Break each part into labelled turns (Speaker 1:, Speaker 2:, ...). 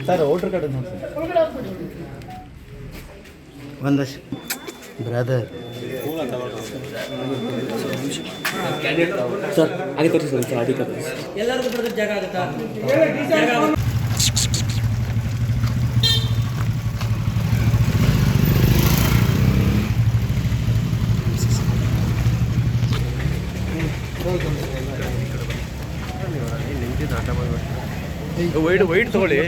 Speaker 1: Sir voter card ನೋಡಿ ಒಂದಷ್ಟು brother
Speaker 2: sir ಹಾಗೆ ತೋರಿಸಿ ಸರ್ ಅಧಿಕಾರ ಎಲ್ಲರಿಗೂ ಬ್ರದರ್ ಜಾಗ ಆಗುತ್ತಾ
Speaker 1: ವೈಟ್ ತಗೊಳ್ಳಿ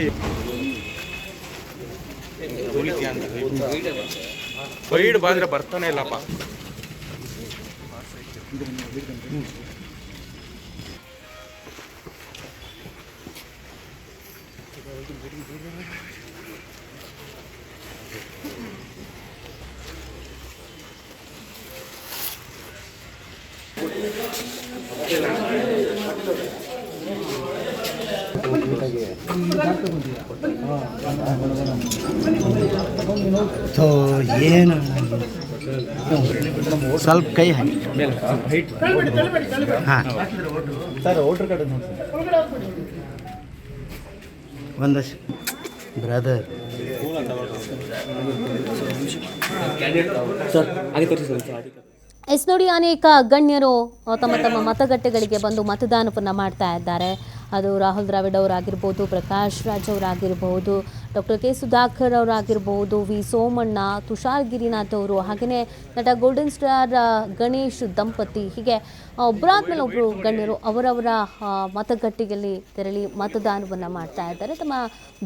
Speaker 1: ವೈಡ್ ಬಂದ್ರೆ ಬರ್ತಾನೆ ಇಲ್ಲಪ್ಪ
Speaker 3: ಸೊ ಏನು ಸ್ವಲ್ಪ ಕೈ ಹಾಕಿ ಹಾಂ
Speaker 1: ಸರ್ ವೋಟರ್ ಕಾರ್ಡ್ ನೋಡಿ
Speaker 3: ಒಂದಷ್ಟು ಬ್ರದರ್
Speaker 2: ಸರ್ ಹಾಗೆ ತೋರಿಸಿ ಸರ್ ಅಧಿಕಾರ
Speaker 4: ನೋಡಿ, ಅನೇಕ ಗಣ್ಯರು ತಮ್ಮ ತಮ್ಮ ಮತಗಟ್ಟೆಗಳಿಗೆ ಬಂದು ಮತದಾನವನ್ನು ಮಾಡ್ತಾ ಇದ್ದಾರೆ. ಅದು ರಾಹುಲ್ ದ್ರಾವಿಡ್ ಅವರಾಗಿರ್ಬೋದು, ಪ್ರಕಾಶ್ ರಾಜ್ ಅವರಾಗಿರ್ಬೋದು, ಡಾಕ್ಟರ್ ಕೆ ಸುಧಾಕರ್ ಅವರಾಗಿರ್ಬೋದು, ವಿ ಸೋಮಣ್ಣ, ತುಷಾರ್ ಗಿರಿನಾಥ್ ಅವರು, ಹಾಗೆಯೇ ನಟ ಗೋಲ್ಡನ್ ಸ್ಟಾರ್ ಗಣೇಶ್ ದಂಪತಿ, ಹೀಗೆ ಒಬ್ಬರಾದ್ಮೇಲೆ ಒಬ್ಬರು ಗಣ್ಯರು ಅವರವರ ಮತಗಟ್ಟೆಯಲ್ಲಿ ತೆರಳಿ ಮತದಾನವನ್ನು ಮಾಡ್ತಾ ಇದ್ದಾರೆ, ತಮ್ಮ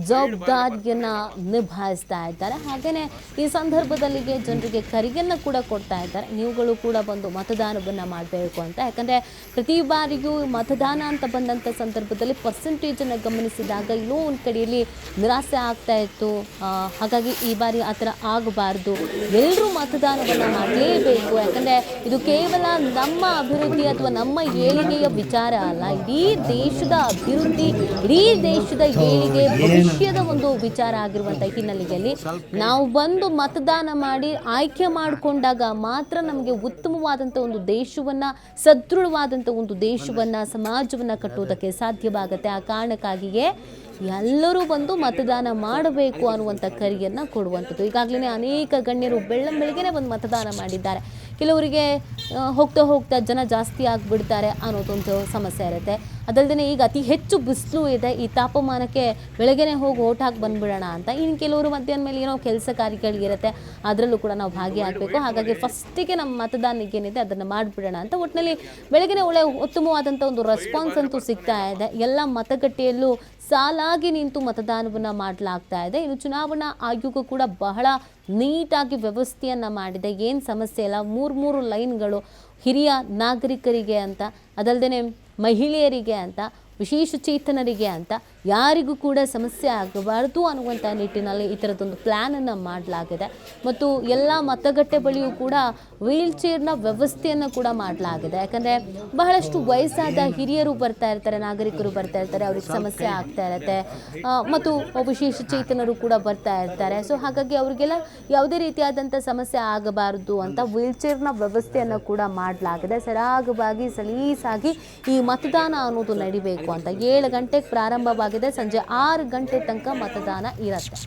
Speaker 4: ಜವಾಬ್ದಾರಿಯನ್ನು ನಿಭಾಯಿಸ್ತಾ ಇದ್ದಾರೆ. ಹಾಗೆಯೇ ಈ ಸಂದರ್ಭದಲ್ಲಿಗೆ ಜನರಿಗೆ ಕರೆಯನ್ನು ಕೂಡ ಕೊಡ್ತಾ ಇದ್ದಾರೆ, ನೀವುಗಳು ಕೂಡ ಬಂದು ಮತದಾನವನ್ನು ಮಾಡಬೇಕು ಅಂತ. ಯಾಕಂದರೆ ಪ್ರತಿ ಬಾರಿಯೂ ಮತದಾನ ಅಂತ ಬಂದಂಥ ಸಂದರ್ಭದಲ್ಲಿ ಪರ್ಸೆಂಟೇಜನ್ನು ಗಮನಿಸಿದಾಗ ಎಲ್ಲೋ ಒಂದು ಕಡೆಯಲ್ಲಿ ನಿರಾಸೆ ಆಗ್ತಾ ಇತ್ತು. ಹಾಗಾಗಿ ಈ ಬಾರಿ ಆ ಥರ ಆಗಬಾರ್ದು, ಎಲ್ಲರೂ ಮತದಾನವನ್ನು ಮಾಡಲೇಬೇಕು. ಯಾಕಂದರೆ ಇದು ಕೇವಲ ನಮ್ಮ ಅಭಿವೃದ್ಧಿ ಅಥವಾ ನಮ್ಮ ಏಳಿಗೆಯ ವಿಚಾರ ಅಲ್ಲ, ಇಡೀ ದೇಶದ ಅಭಿವೃದ್ಧಿ, ಇಡೀ ದೇಶದ ಏಳಿಗೆ, ಭವಿಷ್ಯದ ಒಂದು ವಿಚಾರ ಆಗಿರುವಂಥ ಹಿನ್ನೆಲೆಯಲ್ಲಿ ನಾವು ಬಂದು ಮತದಾನ ಮಾಡಿ ಆಯ್ಕೆ ಮಾಡಿಕೊಂಡಾಗ ಮಾತ್ರ ನಮಗೆ ಉತ್ತಮವಾದಂಥ ಒಂದು ದೇಶವನ್ನು, ಸದೃಢವಾದಂಥ ಒಂದು ದೇಶವನ್ನು, ಸಮಾಜವನ್ನು ಕಟ್ಟುವುದಕ್ಕೆ ಸಾಧ್ಯವಾಗುತ್ತೆ. ಆ ಕಾರಣಕ್ಕಾಗಿಯೇ ಎಲ್ಲರೂ ಬಂದು ಮತದಾನ ಮಾಡಬೇಕು ಅನ್ನುವಂಥ ಕರೆಯನ್ನು ಕೊಡುವಂಥದ್ದು. ಈಗಾಗಲೇ ಅನೇಕ ಗಣ್ಯರು ಬೆಳಗ್ಗೆನೇ ಬಂದು ಮತದಾನ ಮಾಡಿದ್ದಾರೆ. ಕೆಲವರಿಗೆ ಹೋಗ್ತಾ ಹೋಗ್ತಾ ಜನ ಜಾಸ್ತಿ ಆಗಿಬಿಡ್ತಾರೆ ಅನ್ನೋದೊಂದು ಸಮಸ್ಯೆ ಇರುತ್ತೆ. ಅದಲ್ಲದೆ ಈಗ ಅತಿ ಹೆಚ್ಚು ಬಿಸಿಲು ಇದೆ, ಈ ತಾಪಮಾನಕ್ಕೆ ಬೆಳಗ್ಗೆನೇ ಹೋಗಿ ಓಟ್ ಹಾಕಿ ಬಂದುಬಿಡೋಣ ಅಂತ. ಇನ್ನು ಕೆಲವರು ಮಧ್ಯಾಹ್ನ ಮೇಲೆ ಏನೋ ಕೆಲಸ ಕಾರ್ಯಗಳಿರುತ್ತೆ, ಅದರಲ್ಲೂ ಕೂಡ ನಾವು ಭಾಗಿಯಾಗಬೇಕು. ಹಾಗಾಗಿ ಫಸ್ಟಿಗೆ ನಮ್ಮ ಮತದಾನಕ್ಕೆ ಏನಿದೆ ಅದನ್ನು ಮಾಡಿಬಿಡೋಣ ಅಂತ ಒಟ್ಟಿನಲ್ಲಿ ಬೆಳಗ್ಗೆನೇ ಒಳ್ಳೆ ಉತ್ತಮವಾದಂಥ ಒಂದು ರೆಸ್ಪಾನ್ಸ್ ಅಂತೂ ಸಿಗ್ತಾ ಇದೆ. ಎಲ್ಲ ಮತಗಟ್ಟೆಯಲ್ಲೂ ಸಾಲಾಗಿ ನಿಂತು ಮತದಾನವನ್ನು ಮಾಡಲಾಗ್ತಾ ಇದೆ. ಇನ್ನು ಚುನಾವಣಾ ಆಯೋಗ ಕೂಡ ಬಹಳ ನೀಟಾಗಿ ವ್ಯವಸ್ಥೆಯನ್ನು ಮಾಡಿದೆ, ಏನು ಸಮಸ್ಯೆ ಇಲ್ಲ. ಮೂರು ಲೈನ್ಗಳು, ಹಿರಿಯ ನಾಗರಿಕರಿಗೆ ಅಂತ, ಅದಲ್ಲದೆ ಮಹಿಳೆಯರಿಗೆ ಅಂತ, ವಿಶೇಷ ಚೇತನರಿಗೆ ಅಂತ, ಯಾರಿಗೂ ಕೂಡ ಸಮಸ್ಯೆ ಆಗಬಾರ್ದು ಅನ್ನುವಂಥ ನಿಟ್ಟಿನಲ್ಲಿ ಈ ಥರದೊಂದು ಪ್ಲ್ಯಾನನ್ನು ಮಾಡಲಾಗಿದೆ. ಮತ್ತು ಎಲ್ಲ ಮತಗಟ್ಟೆ ಬಳಿಯೂ ಕೂಡ ವೀಲ್ಚೇರ್ನ ವ್ಯವಸ್ಥೆಯನ್ನು ಕೂಡ ಮಾಡಲಾಗಿದೆ. ಯಾಕಂದರೆ ಬಹಳಷ್ಟು ವಯಸ್ಸಾದ ಹಿರಿಯರು ಬರ್ತಾ ಇರ್ತಾರೆ, ನಾಗರಿಕರು ಬರ್ತಾ ಇರ್ತಾರೆ, ಅವ್ರಿಗೆ ಸಮಸ್ಯೆ ಆಗ್ತಾ ಇರುತ್ತೆ, ಮತ್ತು ವಿಶೇಷ ಚೇತನರು ಕೂಡ ಬರ್ತಾ ಇರ್ತಾರೆ. ಸೊ ಹಾಗಾಗಿ ಅವರಿಗೆಲ್ಲ ಯಾವುದೇ ರೀತಿಯಾದಂಥ ಸಮಸ್ಯೆ ಆಗಬಾರ್ದು ಅಂತ ವೀಲ್ಚೇರ್ನ ವ್ಯವಸ್ಥೆಯನ್ನು ಕೂಡ ಮಾಡಲಾಗಿದೆ. ಸರಾಗವಾಗಿ ಸಲೀಸಾಗಿ ಈ ಮತದಾನ ಅನ್ನೋದು ನಡಿಬೇಕು ಅಂತ 7 ಗಂಟೆಗೆ ಪ್ರಾರಂಭವಾಗಿದೆ, ಸಂಜೆ 6 ಗಂಟೆ ತನಕ ಮತದಾನ ಇರುತ್ತೆ.